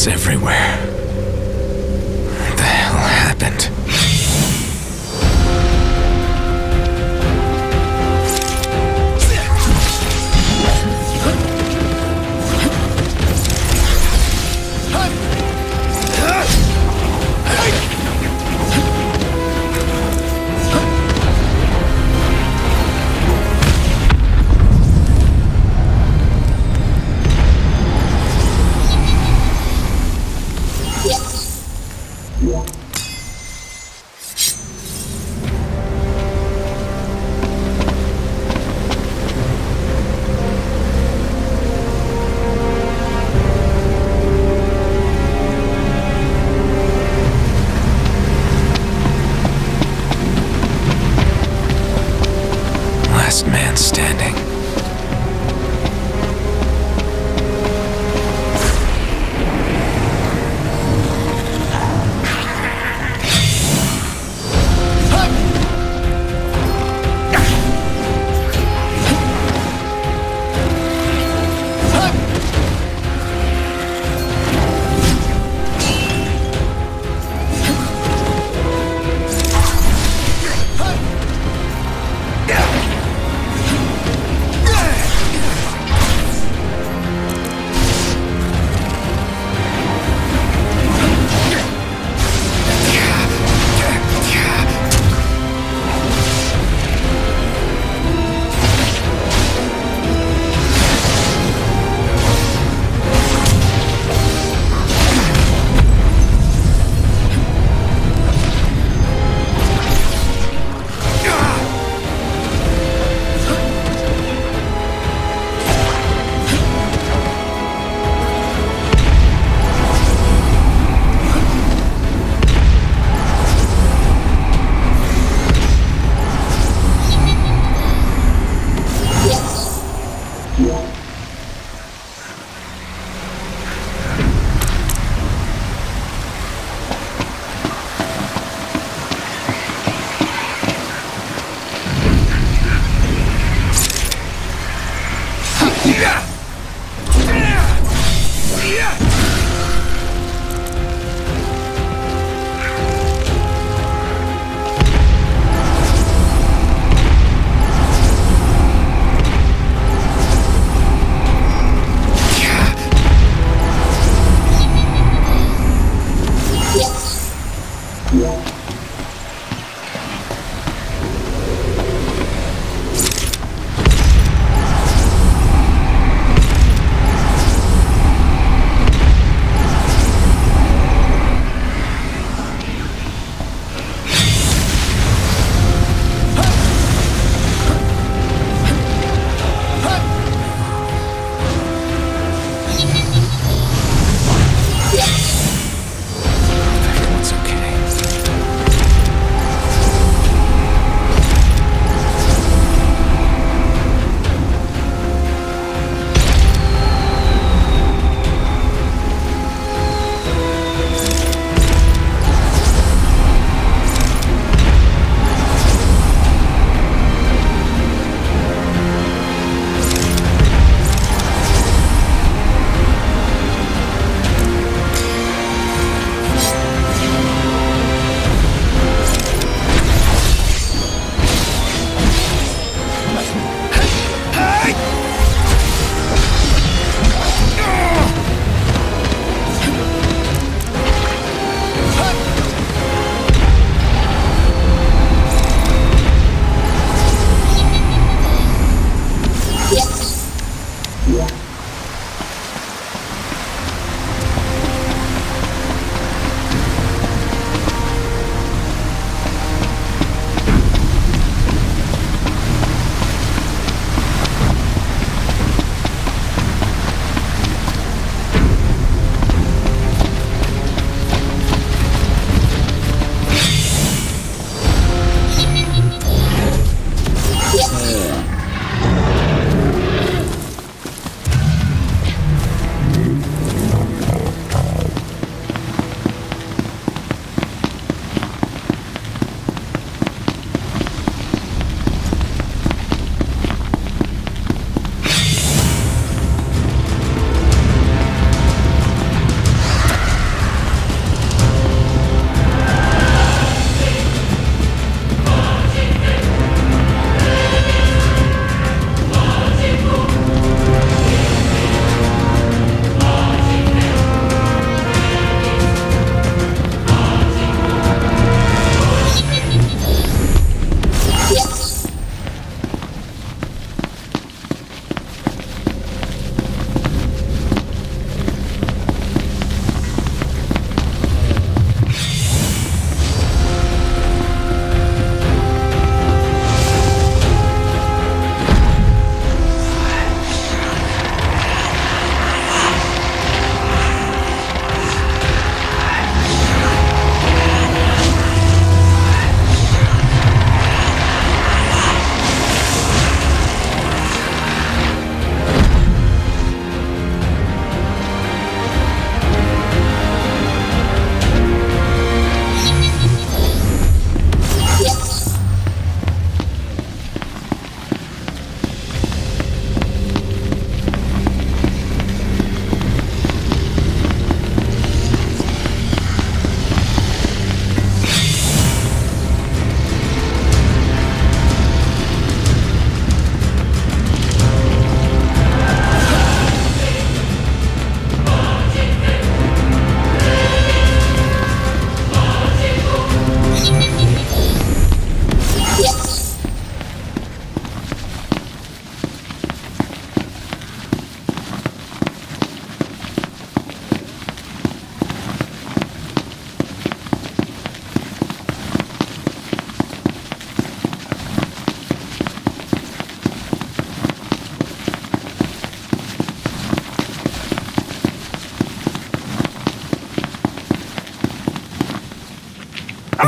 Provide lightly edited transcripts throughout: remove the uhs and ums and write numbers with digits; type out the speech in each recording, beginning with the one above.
glass everywhere. What the hell happened? Last man standing.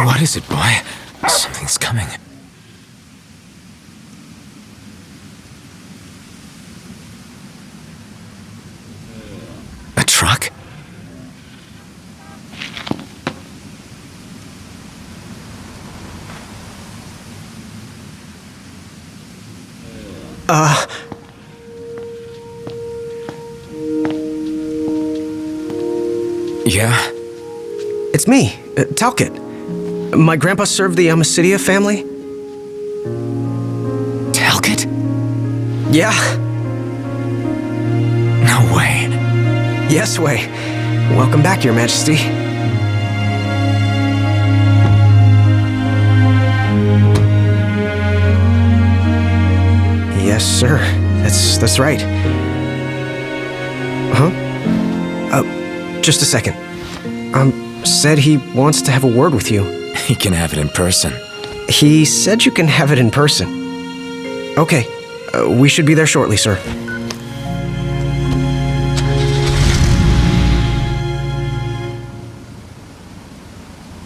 What is it, boy? Something's coming. A truck? Yeah? It's me, Talcott. My grandpa served the Amicidia family. Talcott? Yeah. No way. Yes way. Welcome back, Your Majesty. Yes, sir. That's right. Huh? Just a second. Said he wants to have a word with you. He can have it in person. He said you can have it in person. Okay. We should be there shortly, sir.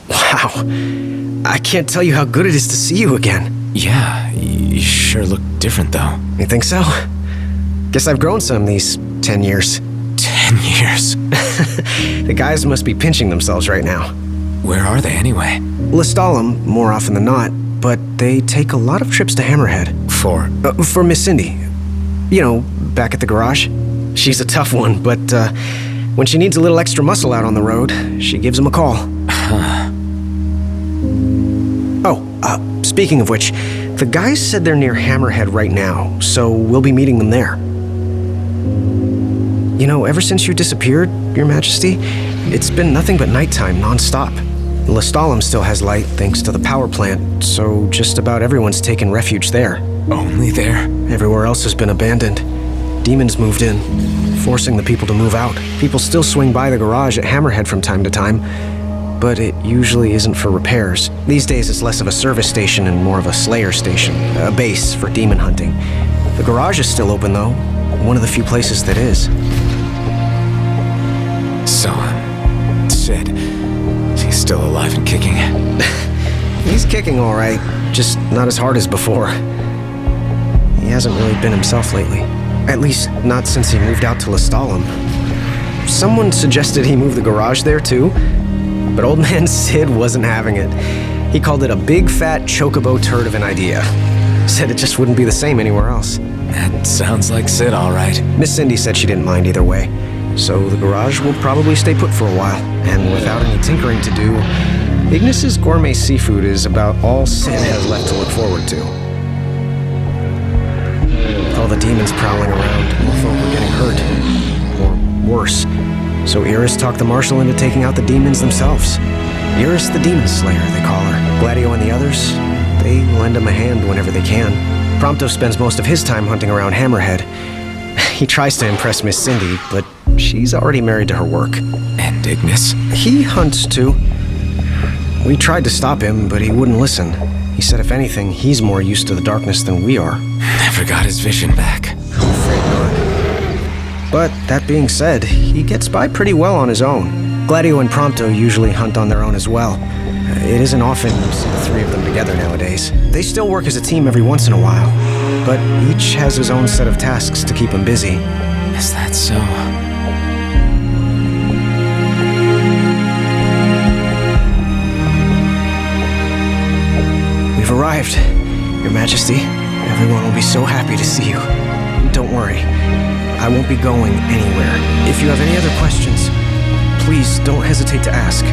Wow. I can't tell you how good it is to see you again. Yeah, you sure look different, though. You think so? Guess I've grown some these 10 years. 10 years? The guys must be pinching themselves right now. Where are they, anyway? Lestalem, more often than not, but they take a lot of trips to Hammerhead. For Miss Cindy. You know, back at the garage. She's a tough one, but when she needs a little extra muscle out on the road, she gives him a call. Speaking of which, the guys said they're near Hammerhead right now, so we'll be meeting them there. You know, ever since you disappeared, Your Majesty, it's been nothing but nighttime non-stop. Lestalem still has light thanks to the power plant, so just about everyone's taken refuge there. Only there? Everywhere else has been abandoned. Demons moved in, forcing the people to move out. People still swing by the garage at Hammerhead from time to time, but it usually isn't for repairs. These days it's less of a service station and more of a slayer station, a base for demon hunting. The garage is still open though, one of the few places that is. So, Sid, he's still alive and kicking? He's kicking all right, just not as hard as before. He hasn't really been himself lately. At least, not since he moved out to Lestalem. Someone suggested he move the garage there too, but old man Sid wasn't having it. He called it a big fat chocobo turd of an idea. Said it just wouldn't be the same anywhere else. That sounds like Sid, all right. Miss Cindy said she didn't mind either way. So the garage will probably stay put for a while, and without any tinkering to do, Ignis's gourmet seafood is about all Sid has left to look forward to. With all the demons prowling around, more folk were getting hurt, or worse. So Iris talked the Marshal into taking out the demons themselves. Iris the Demon Slayer, they call her. Gladio and the others, they lend him a hand whenever they can. Prompto spends most of his time hunting around Hammerhead. He tries to impress Miss Cindy, but she's already married to her work. And Ignis? He hunts too. We tried to stop him, but he wouldn't listen. He said if anything, he's more used to the darkness than we are. Never got his vision back. I'm afraid not. But that being said, he gets by pretty well on his own. Gladio and Prompto usually hunt on their own as well. It isn't often you see the three of them together nowadays. They still work as a team every once in a while, but each has his own set of tasks to keep him busy. Is that so? We've arrived, Your Majesty. Everyone will be so happy to see you. Don't worry, I won't be going anywhere. If you have any other questions, please don't hesitate to ask.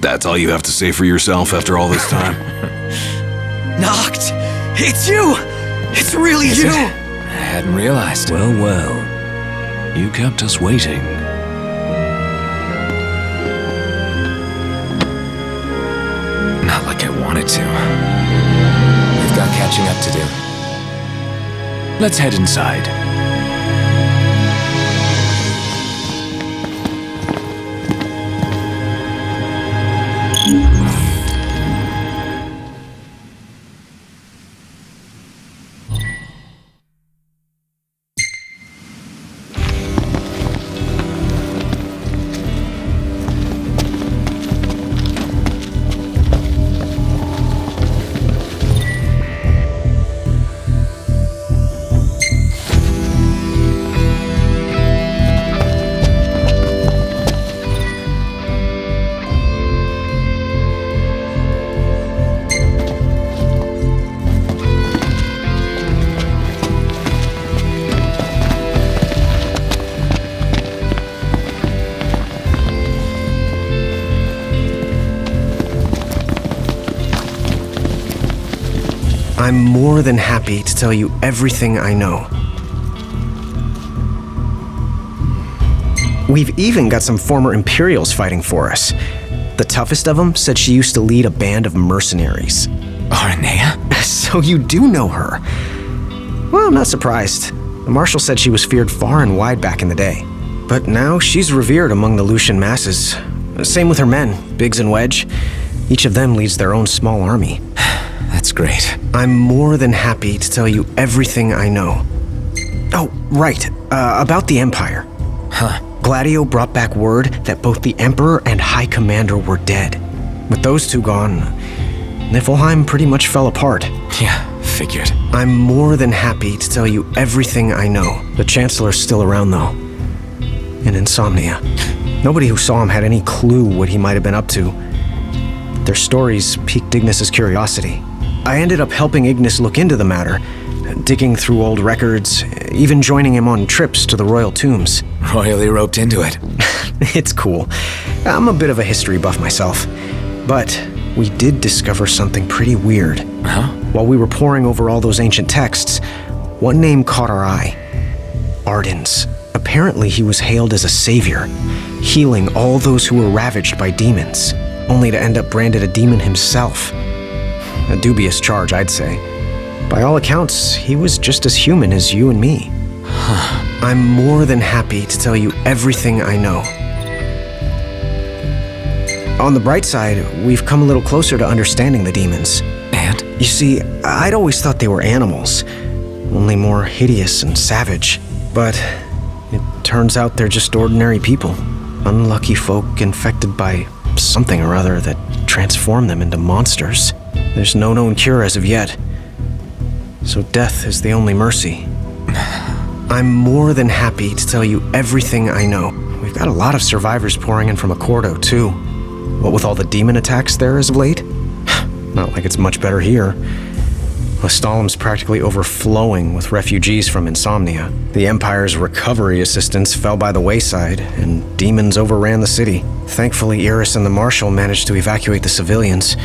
That's all you have to say for yourself after all this time? Noct! It's you! It's really you! I hadn't realized. Well, you kept us waiting. Not like I wanted to. We've got catching up to do. Let's head inside. I'm more than happy to tell you everything I know. We've even got some former Imperials fighting for us. The toughest of them said she used to lead a band of mercenaries. Aranea? So you do know her. Well, I'm not surprised. The Marshal said she was feared far and wide back in the day. But now she's revered among the Lucian masses. Same with her men, Biggs and Wedge. Each of them leads their own small army. That's great. I'm more than happy to tell you everything I know. Oh, right. About the Empire. Huh. Gladio brought back word that both the Emperor and High Commander were dead. With those two gone, Niflheim pretty much fell apart. Yeah, figured. I'm more than happy to tell you everything I know. The Chancellor's still around, though. In Insomnia. Nobody who saw him had any clue what he might have been up to. Their stories piqued Ignis's curiosity. I ended up helping Ignis look into the matter, digging through old records, even joining him on trips to the royal tombs. Royally roped into it. It's cool. I'm a bit of a history buff myself. But we did discover something pretty weird. Huh? While we were poring over all those ancient texts, one name caught our eye. Ardens. Apparently he was hailed as a savior, healing all those who were ravaged by demons, only to end up branded a demon himself. A dubious charge, I'd say. By all accounts, he was just as human as you and me. I'm more than happy to tell you everything I know. On the bright side, we've come a little closer to understanding the demons. And? You see, I'd always thought they were animals, only more hideous and savage. But it turns out they're just ordinary people. Unlucky folk infected by something or other that transformed them into monsters. There's no known cure as of yet. So death is the only mercy. I'm more than happy to tell you everything I know. We've got a lot of survivors pouring in from Accordo, too. What with all the demon attacks there as of late? Not like it's much better here. Lestalem's practically overflowing with refugees from Insomnia. The Empire's recovery assistance fell by the wayside, and demons overran the city. Thankfully, Iris and the Marshal managed to evacuate the civilians.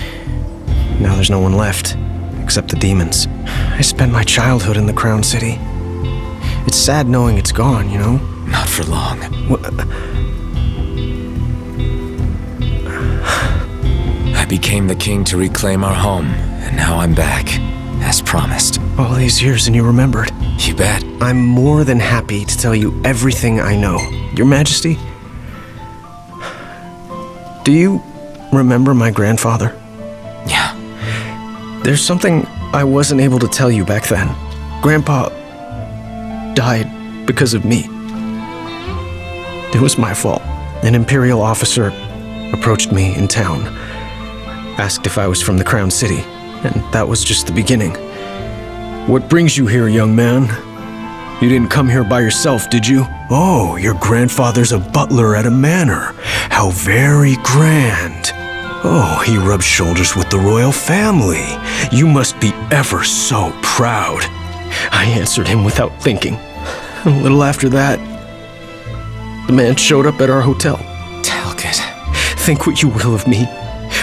Now there's no one left, except the demons. I spent my childhood in the Crown City. It's sad knowing it's gone, you know? Not for long. I became the king to reclaim our home, and now I'm back, as promised. All these years and you remembered. You bet. I'm more than happy to tell you everything I know. Your Majesty, do you remember my grandfather? Yeah. There's something I wasn't able to tell you back then. Grandpa died because of me. It was my fault. An Imperial officer approached me in town, asked if I was from the Crown City, and that was just the beginning. What brings you here, young man? You didn't come here by yourself, did you? Oh, your grandfather's a butler at a manor. How very grand. Oh, he rubs shoulders with the royal family. You must be ever so proud. I answered him without thinking. A little after that, the man showed up at our hotel. Talcott. Think what you will of me,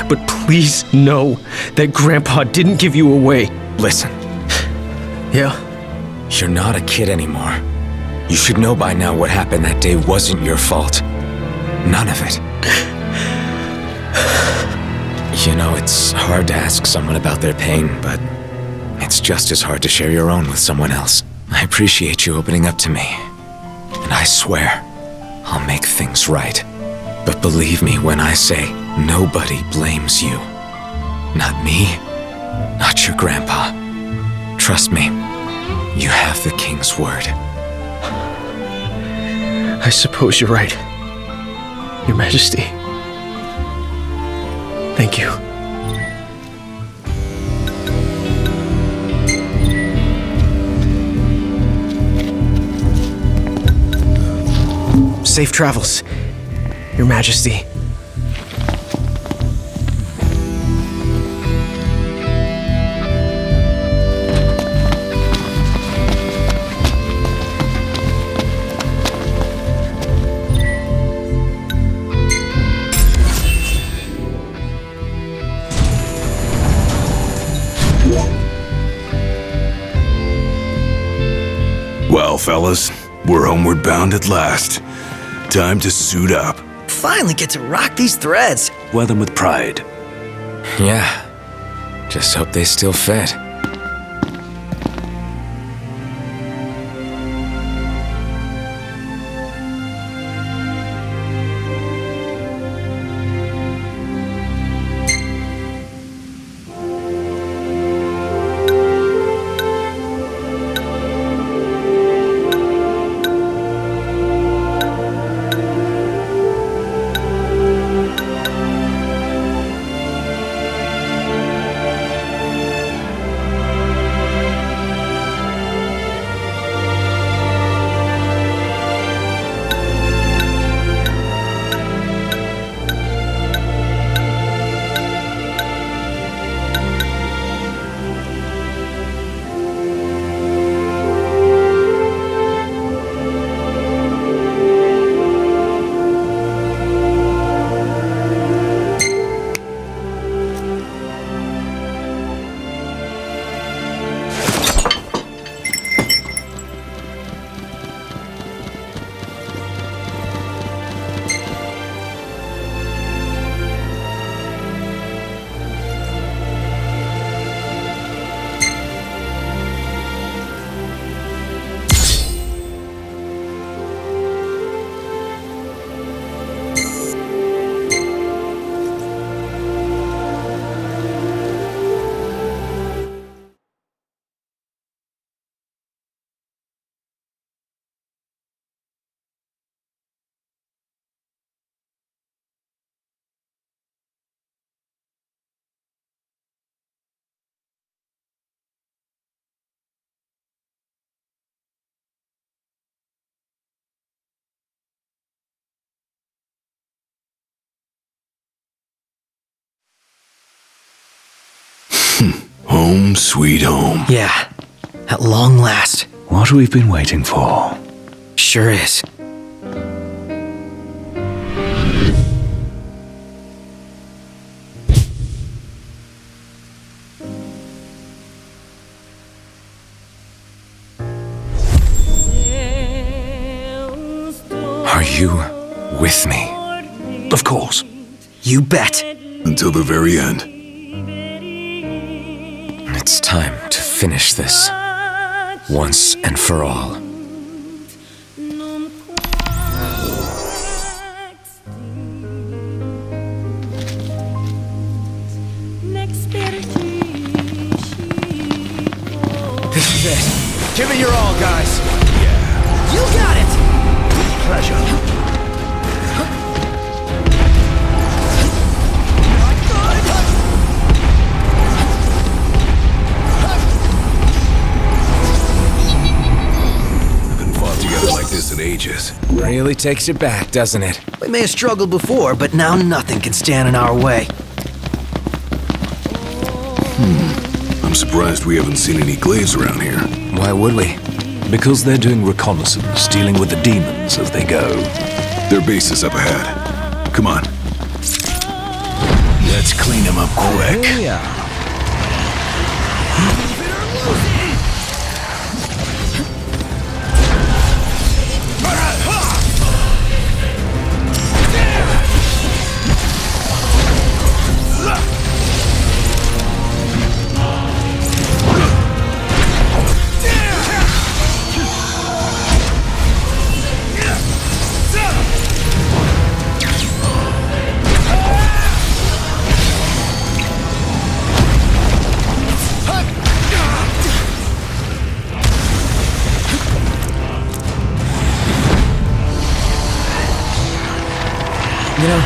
but please know that Grandpa didn't give you away. Listen. Yeah? You're not a kid anymore. You should know by now what happened that day wasn't your fault. None of it. You know, it's hard to ask someone about their pain, but it's just as hard to share your own with someone else. I appreciate you opening up to me, and I swear I'll make things right. But believe me when I say nobody blames you. Not me, not your grandpa. Trust me, you have the king's word. I suppose you're right, Your Majesty. Thank you. Safe travels, Your Majesty. Well, fellas, we're homeward bound at last. Time to suit up. Finally get to rock these threads. Wear them with pride. Yeah, just hope they still fit. Home sweet home. Yeah, at long last. What we've been waiting for. Sure is. Are you with me? Of course. You bet. Until the very end. It's time to finish this, once and for all. This is it. Give it your all, guys. You got it! Pleasure. Like this in ages. Really takes you back, doesn't it? We may have struggled before, but now nothing can stand in our way. I'm surprised we haven't seen any glaives around here. Why would we? Because they're doing reconnaissance, dealing with the demons as they go. Their base is up ahead. Come on. Let's clean them up quick. You know,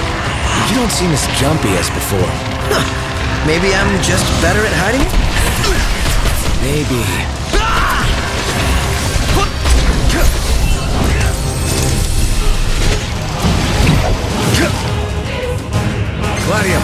you don't seem as jumpy as before. Maybe I'm just better at hiding it? Maybe. Gladio.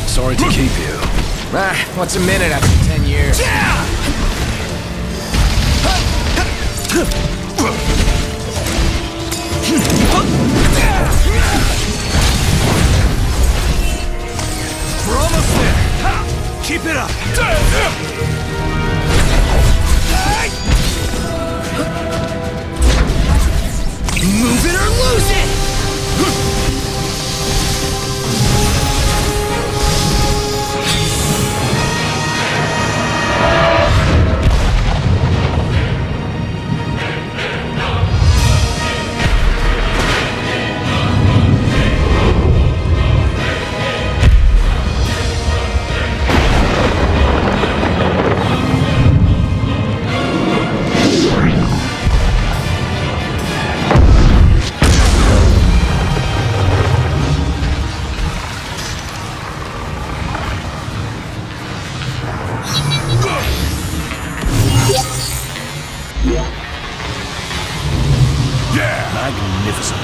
Sorry to keep you. What's a minute after 10 years? We're almost there. Keep it up. Move it or lose it! Magnificent.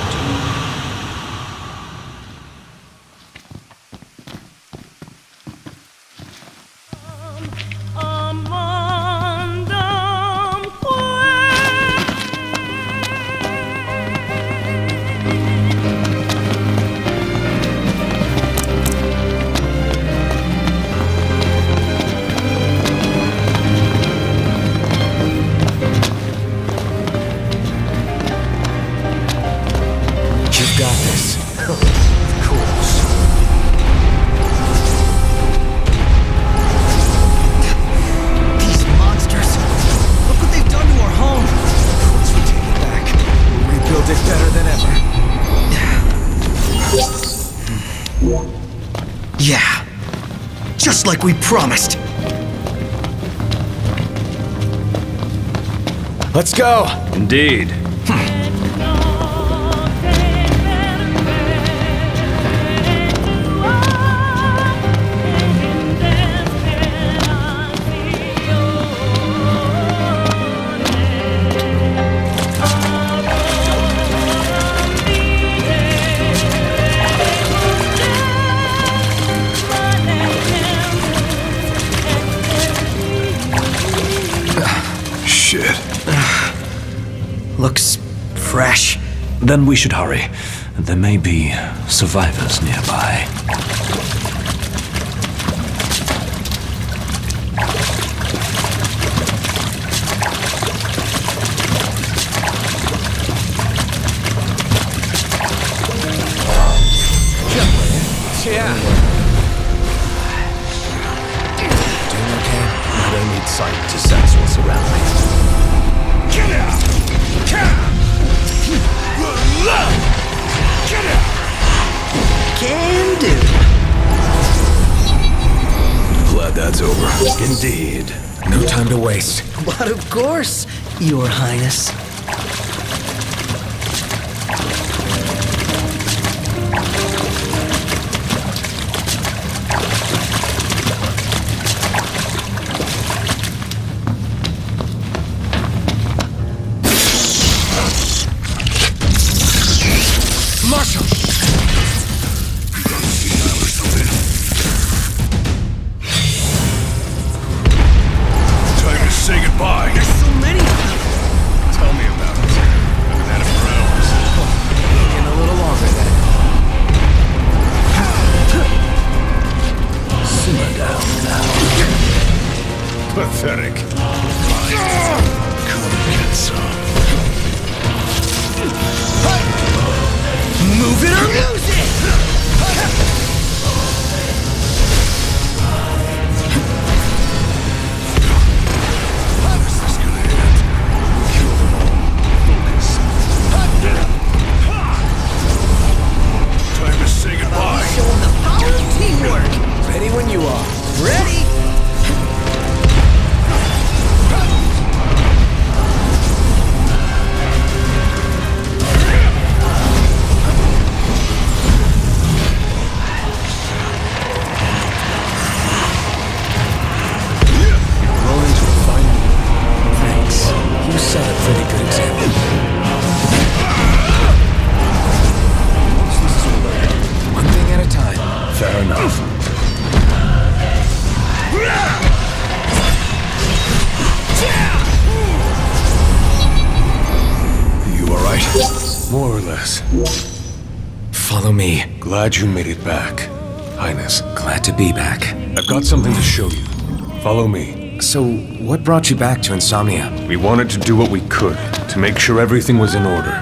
Yeah, just like we promised. Let's go! Indeed. Looks fresh. Then we should hurry. There may be survivors nearby. Yeah. Doing okay? I don't need sight to sense what's around me. Get out! Can do. Glad that's over. Indeed. No time to waste. But of course, Your Highness. Follow me. Glad you made it back, Highness. Glad to be back. I've got something to show you. Follow me. So, what brought you back to Insomnia? We wanted to do what we could to make sure everything was in order.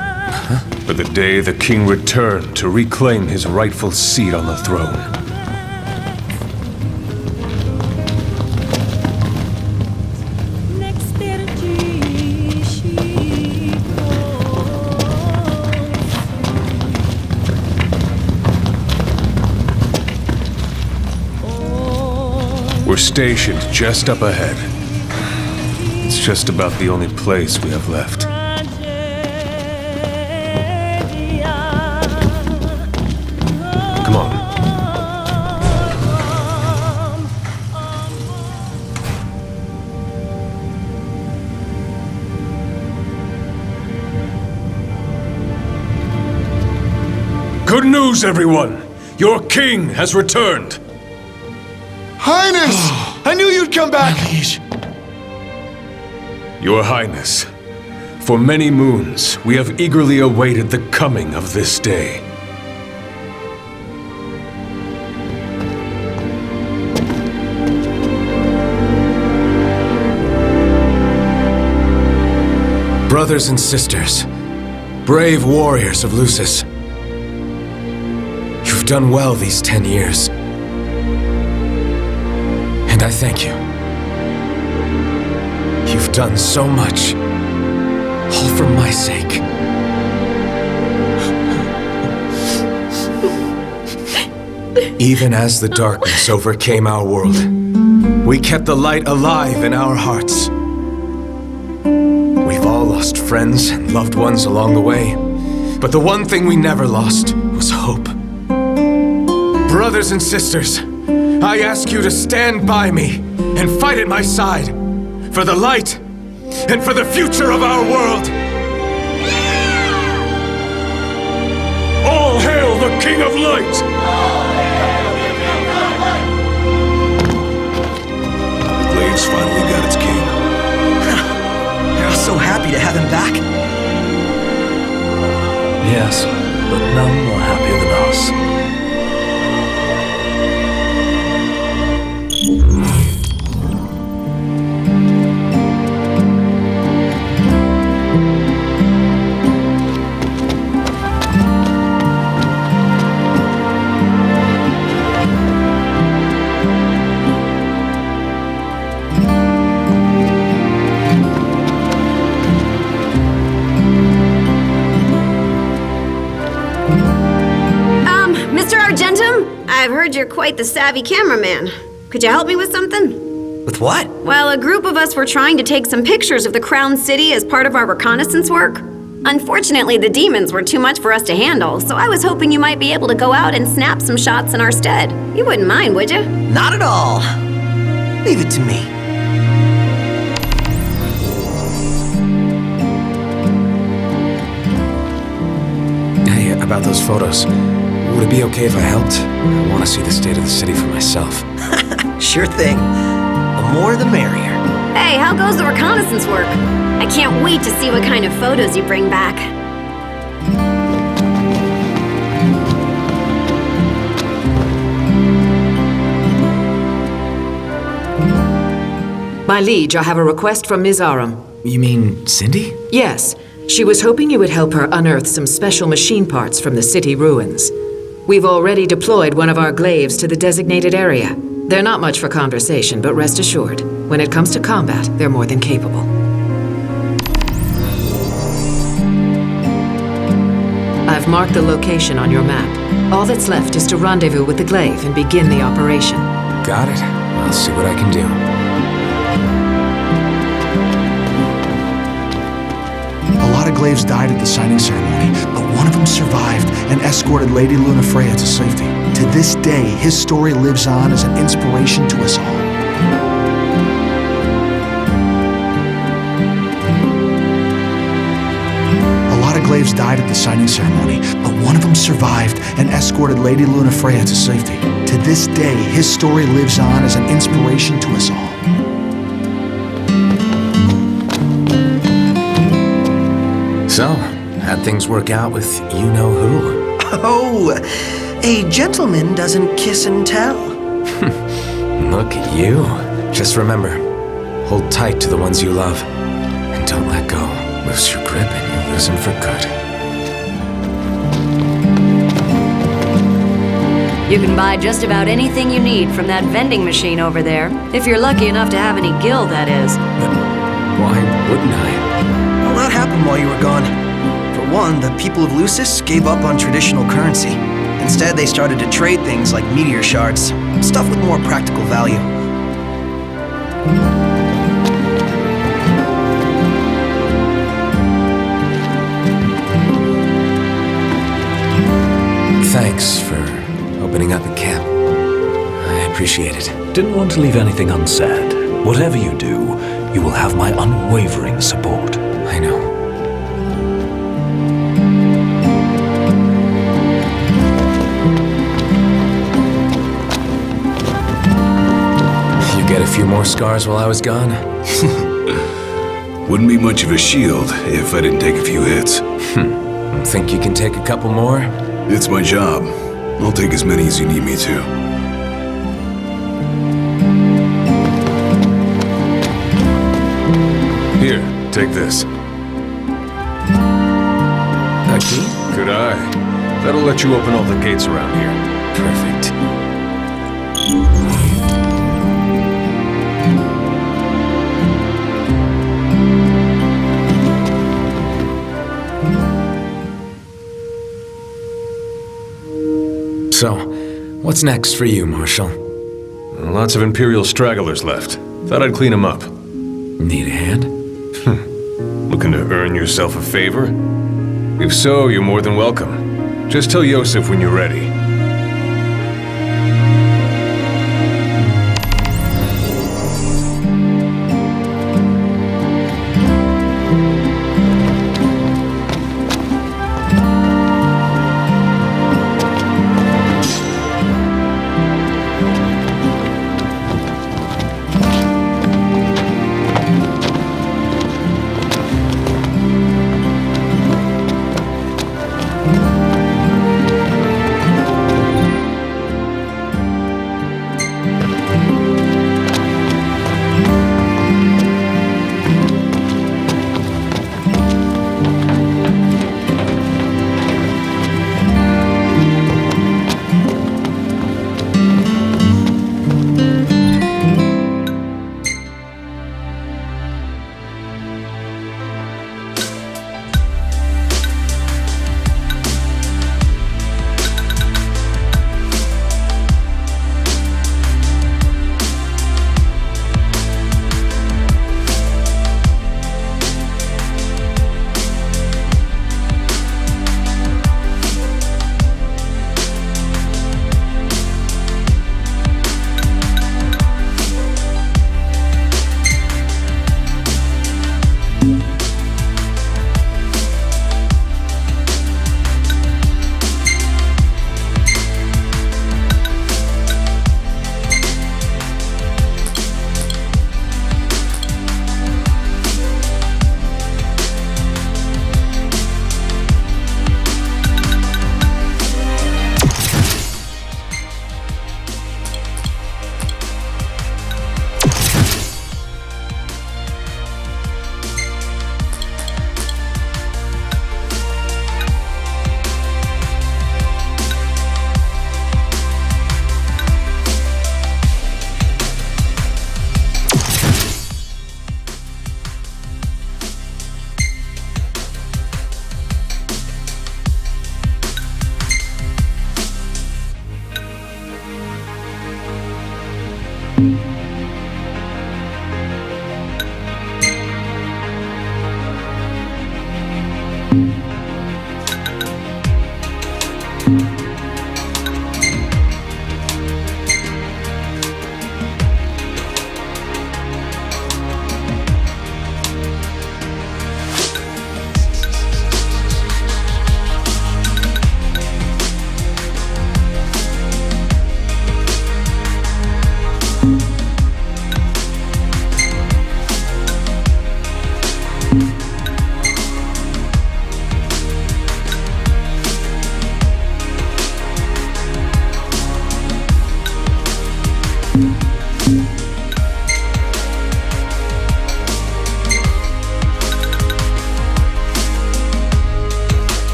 For the day the king returned to reclaim his rightful seat on the throne. We're stationed just up ahead. It's just about the only place we have left. Come on. Good news, everyone! Your king has returned! Highness! I knew you'd come back! Your Highness, for many moons, we have eagerly awaited the coming of this day. Brothers and sisters, brave warriors of Lucis, you've done well these 10 years. And I thank you. You've done so much, all for my sake. Even as the darkness overcame our world, we kept the light alive in our hearts. We've all lost friends and loved ones along the way, but the one thing we never lost was hope. Brothers and sisters, I ask you to stand by me and fight at my side for the light and for the future of our world. All hail the King of Light! The Glaive's finally got its king. They're all so happy to have him back. Yes, but none more happier than us. Mr. Argentum, I've heard you're quite the savvy cameraman. Could you help me with something? With what? Well, a group of us were trying to take some pictures of the Crown City as part of our reconnaissance work. Unfortunately, the demons were too much for us to handle, so I was hoping you might be able to go out and snap some shots in our stead. You wouldn't mind, would you? Not at all. Leave it to me. Hey, about those photos. Would it be okay if I helped? I want to see the state of the city for myself. Sure thing. The more the merrier. Hey, how goes the reconnaissance work? I can't wait to see what kind of photos you bring back. My liege, I have a request from Ms. Aram. You mean Cindy? Yes, she was hoping you would help her unearth some special machine parts from the city ruins. We've already deployed one of our glaives to the designated area. They're not much for conversation, but rest assured, when it comes to combat, they're more than capable. I've marked the location on your map. All that's left is to rendezvous with the glaive and begin the operation. Got it. I'll see what I can do. A lot of glaives died at the signing ceremony, but one of them survived and escorted Lady Lunafreya to safety. To this day, his story lives on as an inspiration to us all. A lot of glaives died at the signing ceremony, but one of them survived and escorted Lady Lunafreya to safety. To this day, his story lives on as an inspiration to us all. So, how'd things work out with you-know-who? Oh, a gentleman doesn't kiss and tell. Look at you. Just remember, hold tight to the ones you love. And don't let go. Lose your grip and you lose them for good. You can buy just about anything you need from that vending machine over there. If you're lucky enough to have any gil, that is. But why wouldn't I? A lot happened while you were gone. For one, the people of Lucis gave up on traditional currency. Instead, they started to trade things like meteor shards, stuff with more practical value. Thanks for opening up a camp. I appreciate it. Didn't want to leave anything unsaid. Whatever you do, you will have my unwavering support. I know. You get a few more scars while I was gone? Wouldn't be much of a shield if I didn't take a few hits. Think you can take a couple more? It's my job. I'll take as many as you need me to. Here, take this. A key? Good eye. That'll let you open all the gates around here. Perfect. So, what's next for you, Marshal? Lots of Imperial stragglers left. Thought I'd clean them up. Need a hand? Looking to earn yourself a favor? If so, you're more than welcome. Just tell Yosef when you're ready.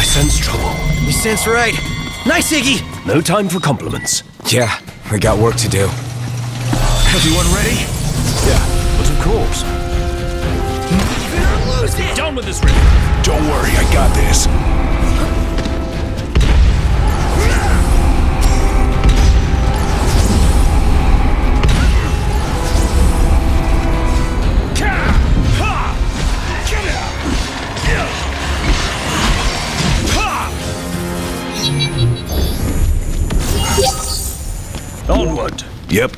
sense trouble. You sense right. Nice, Iggy! No time for compliments. Yeah, we got work to do. Everyone ready? Yeah, but of course. Lose it! Down with this river. Don't worry, I got this. Onward. Yep.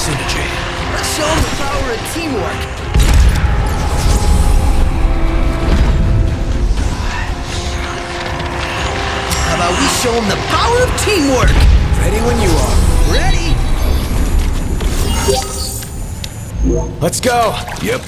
Synergy. Let's show them the power of teamwork. How about we show them the power of teamwork? Ready when you are. Ready? Let's go! Yep.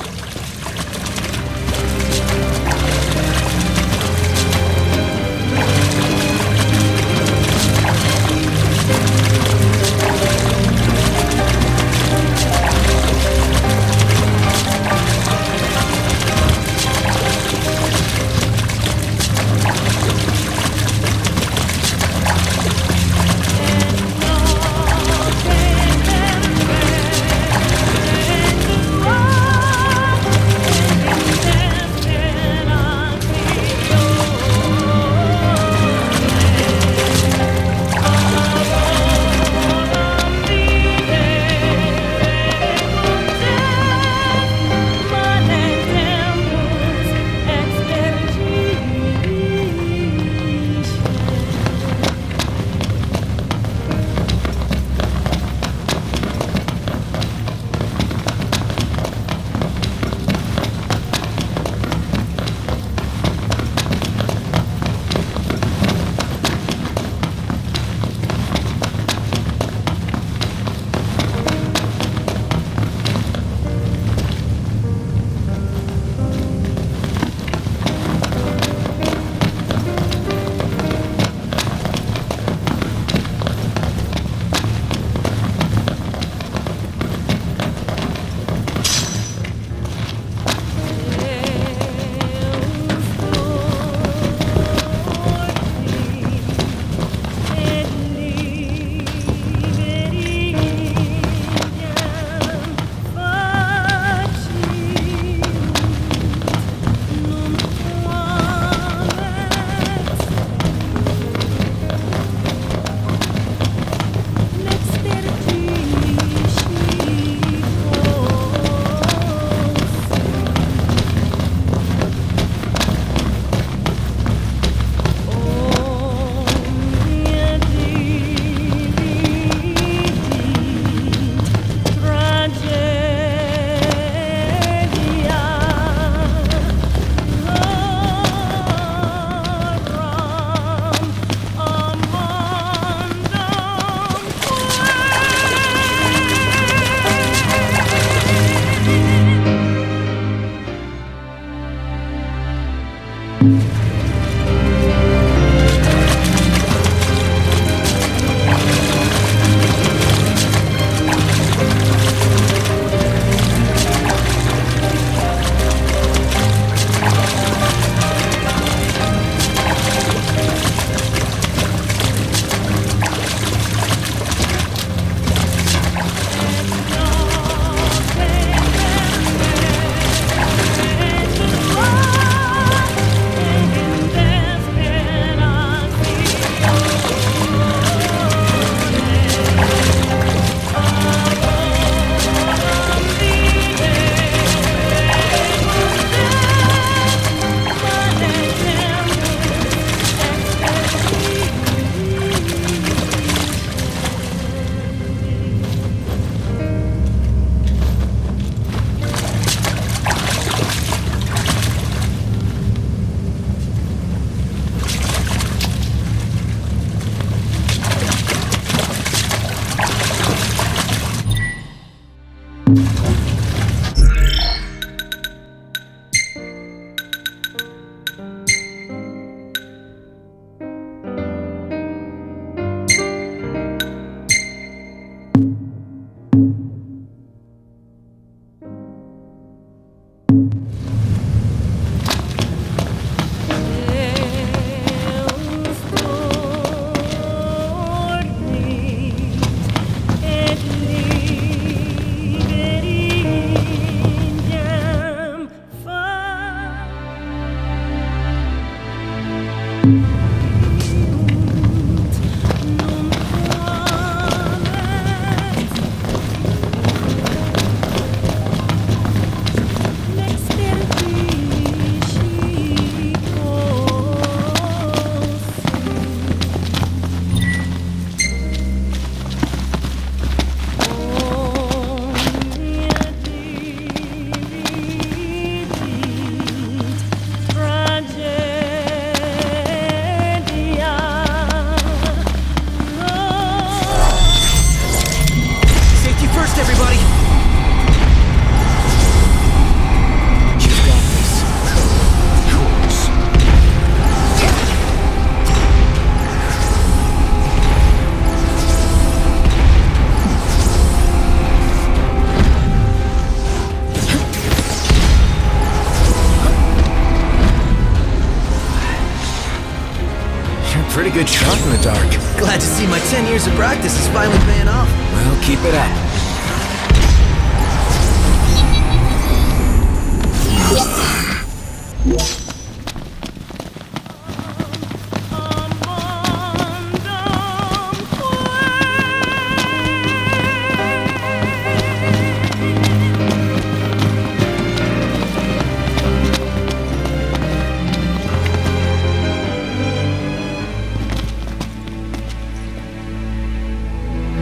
good shot in the dark. Glad to see my 10 years of practice is finally paying off. Well, keep it up.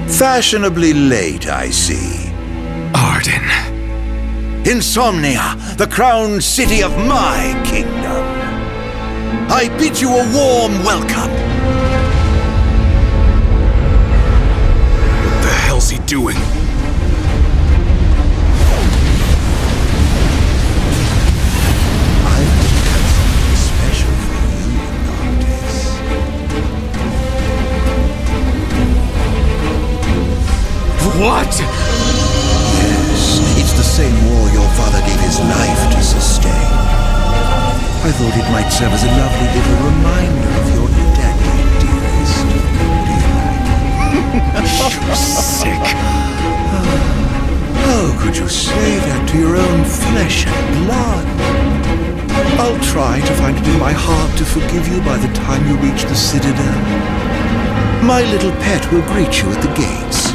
Fashionably late, I see. Arden. Insomnia, the crown city of my kingdom. I bid you a warm welcome. What the hell's he doing? I've got something special for you, Noctis. What? Yes, it's the same war your father gave his life to sustain. I thought it might serve as a lovely little reminder of your daddy, dearest. Do you like it? You're sick. How could you say that to your own flesh and blood? I'll try to find it in my heart to forgive you by the time you reach the Citadel. My little pet will greet you at the gates.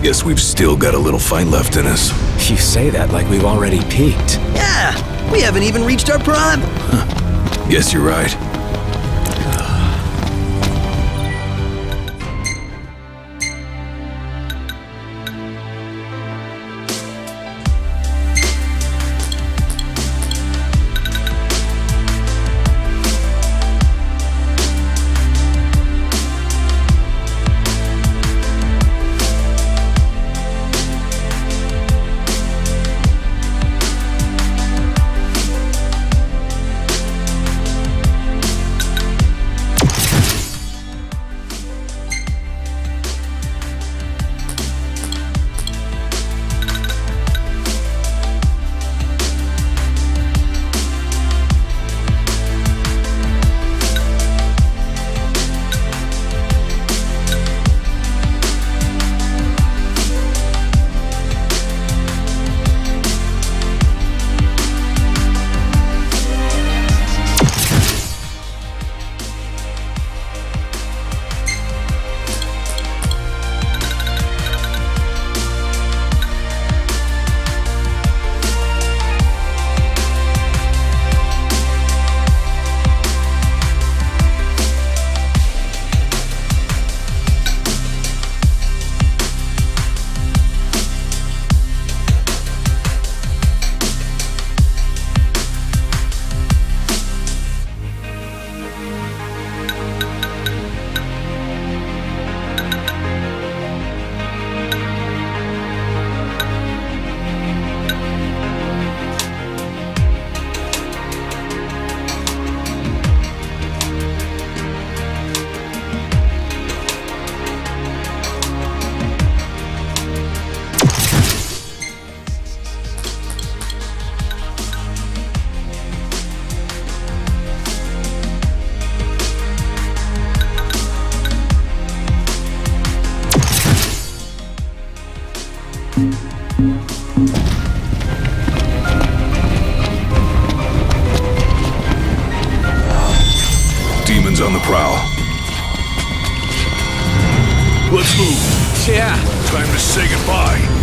Guess we've still got a little fight left in us. You say that like we've already peaked. Yeah, we haven't even reached our prime. Guess you're right. prowl. Let's move. Yeah. Time to say goodbye.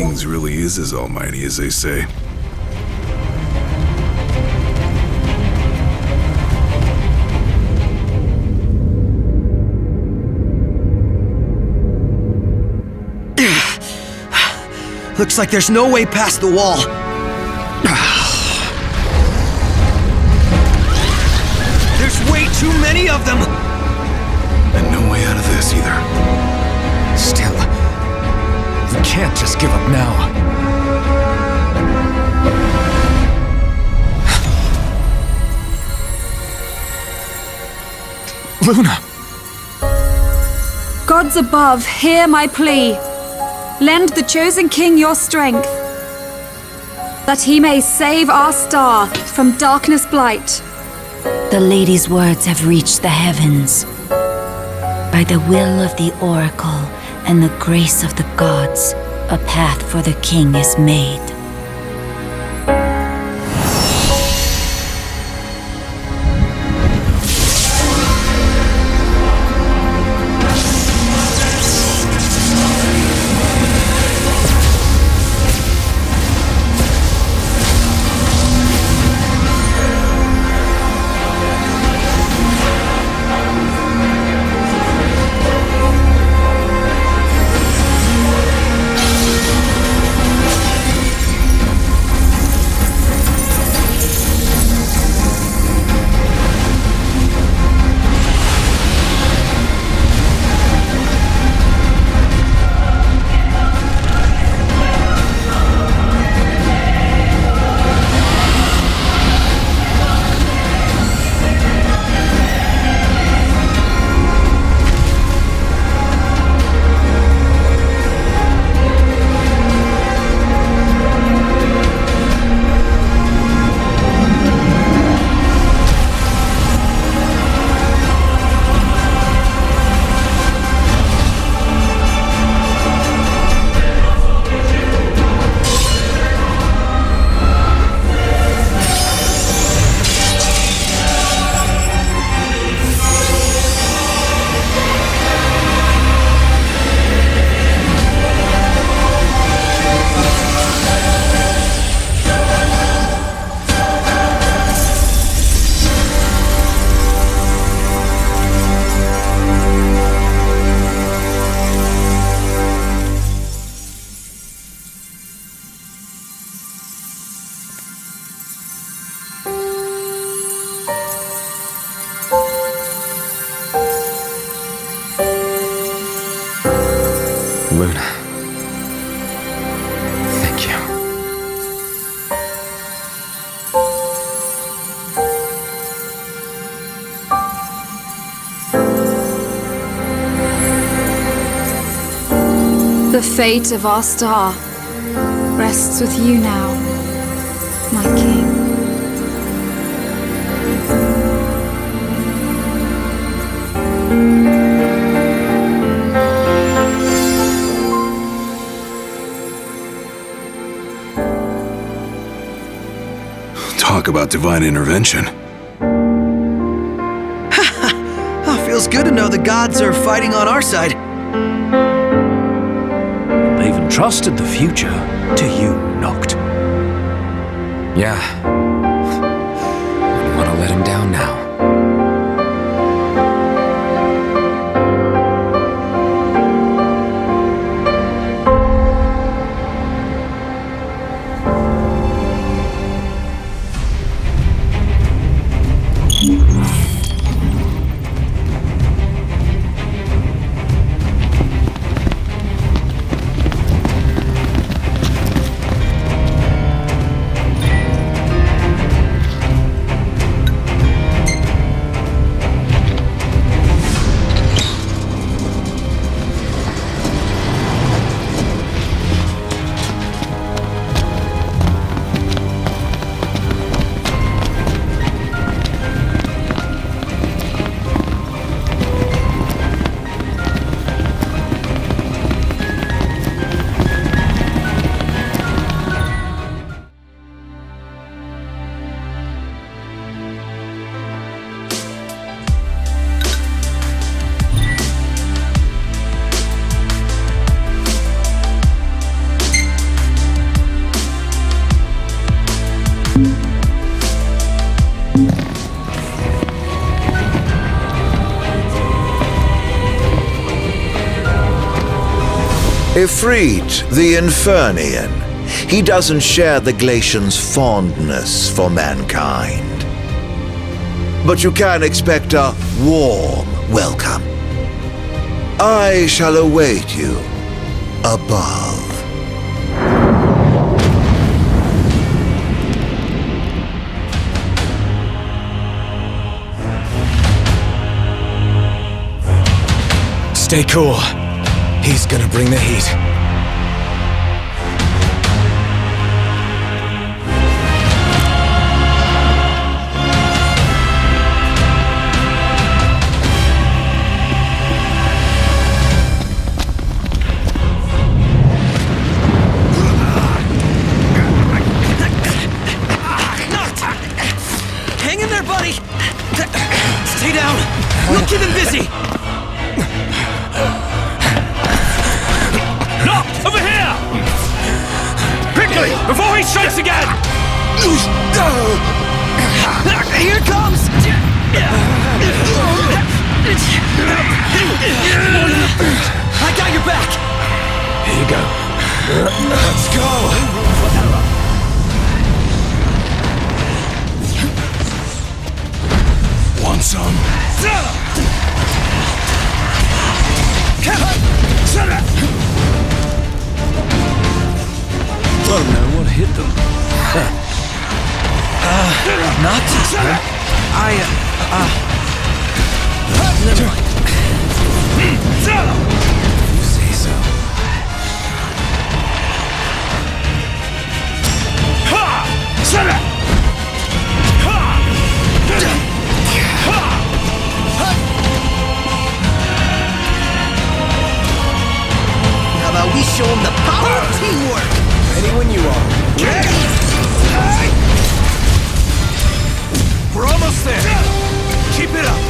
kings really is as almighty as they say. Looks like there's no way past the wall. There's way too many of them! And no way out of this either. Still, we can't just give up now. Luna! Gods above, hear my plea. Lend the chosen king your strength, that he may save our star from darkness blight. The lady's words have reached the heavens. By the will of the oracle and the grace of the gods, a path for the king is made. Luna. Thank you. The fate of our star rests with you now, my king. Talk about divine intervention. Oh, feels good to know the gods are fighting on our side. They've entrusted the future to you, Noct. Yeah. Wouldn't want to let him down now. Ifrit, the Infernian. He doesn't share the Glacian's fondness for mankind. But you can expect a warm welcome. I shall await you above. Stay cool. He's gonna bring the heat. Hang in there, buddy! Stay down! We'll keep him busy! Over here! Quickly, before he strikes again! Here it comes! I got your back! Here you go. Let's go! Want some? Oh no, what hit them? Not? Never mind. You say so. How about we show him the power of teamwork? Ready when you are. We're almost there. Keep it up.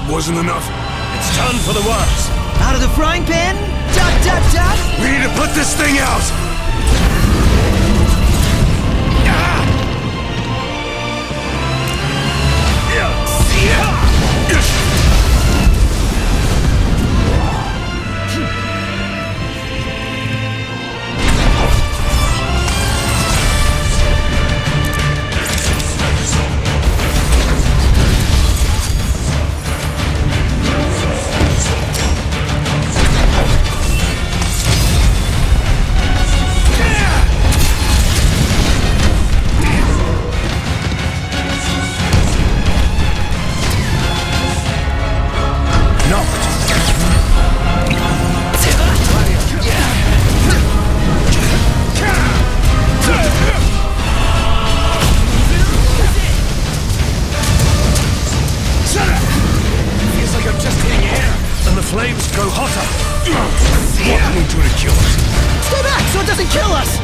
Wasn't enough. It's time for the worst. Out of the frying pan? Dot, dot, dot! We need to put this thing out! Flames grow hotter. What can we do to kill it? Stay back so it doesn't kill us!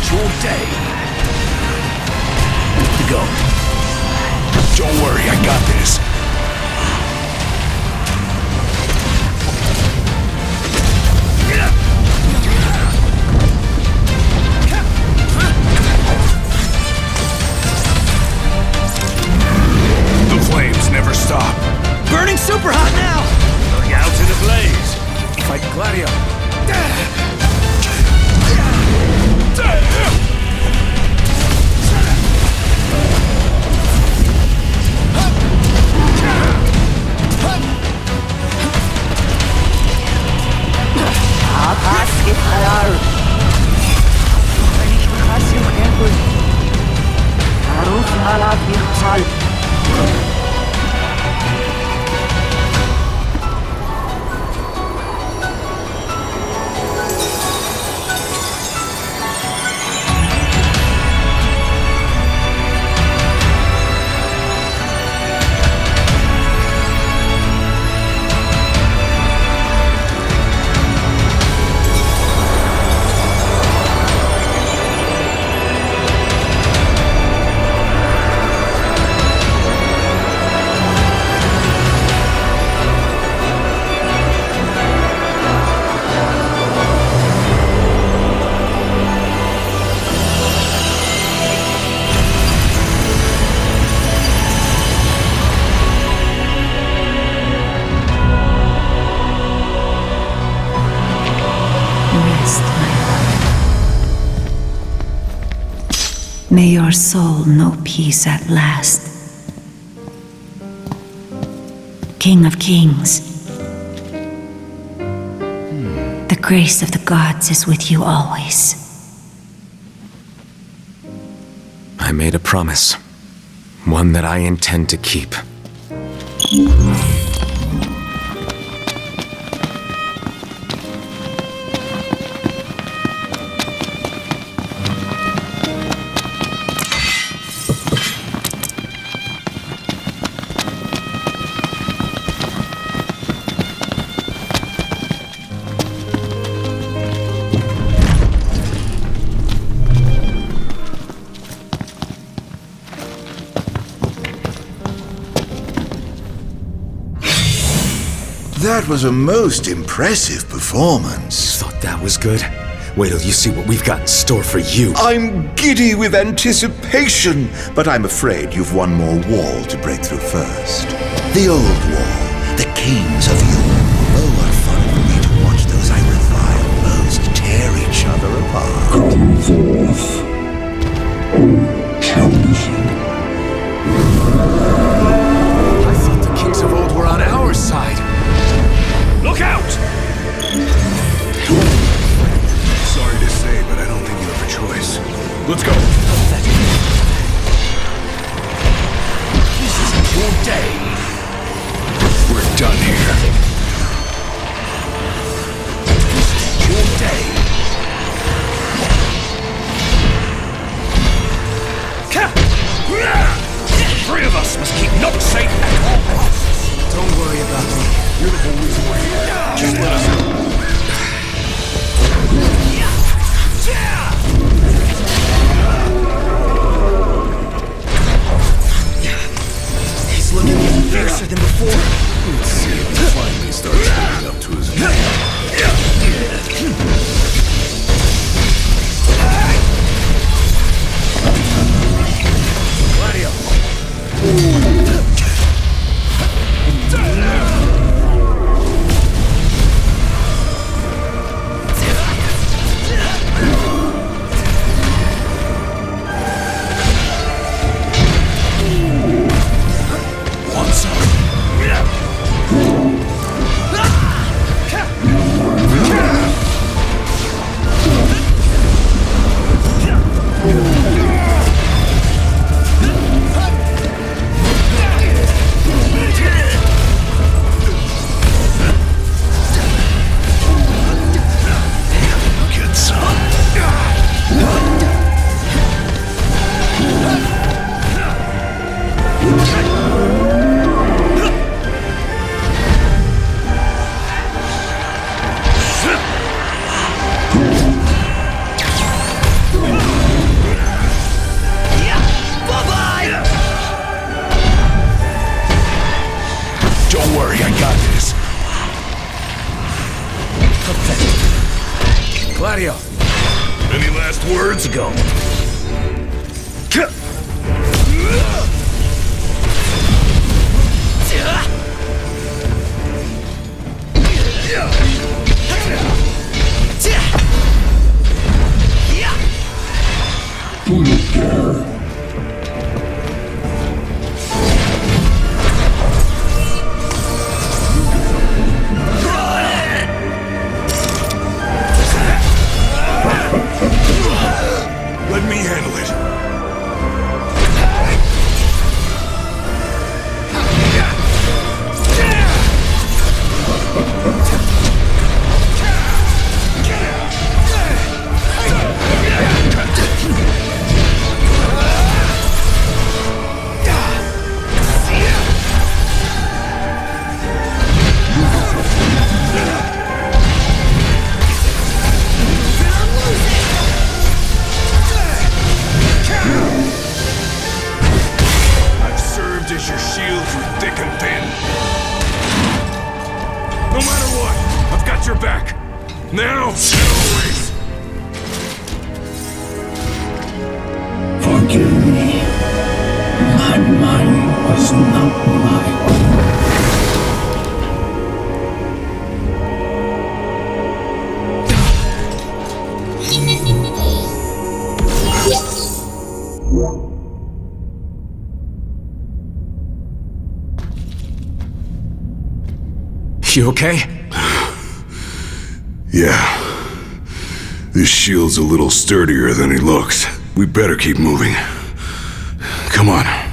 is your day. To go. Don't worry, I got this. The flames never stop. Burning super hot now! Going out in a blaze. Fight Gladio. May your soul know peace at last. King of Kings, the grace of the gods is with you always. I made a promise, one that I intend to keep. That was a most impressive performance. Thought that was good? Wait till you see what we've got in store for you. I'm giddy with anticipation, but I'm afraid you've one more wall to break through first. The old wall, the kings of yore. Oh, what fun it will be to watch those I revile most tear each other apart. Come forth, O chosen. I thought the kings of old were on our side. Look out! Sorry to say, but I don't think you have a choice. Let's go. This isn't your day. We're done here. This isn't your day. Three of us must keep Nook safe at all costs. Don't worry about me. You're the whole reason we're here. Just let us go. He's looking even fiercer than before. Let's see if he finally starts living up to his name. to go. Let me handle it. Now, always. Forgive me. My mind was not my You okay? Yeah. This shield's a little sturdier than he looks. We better keep moving. Come on.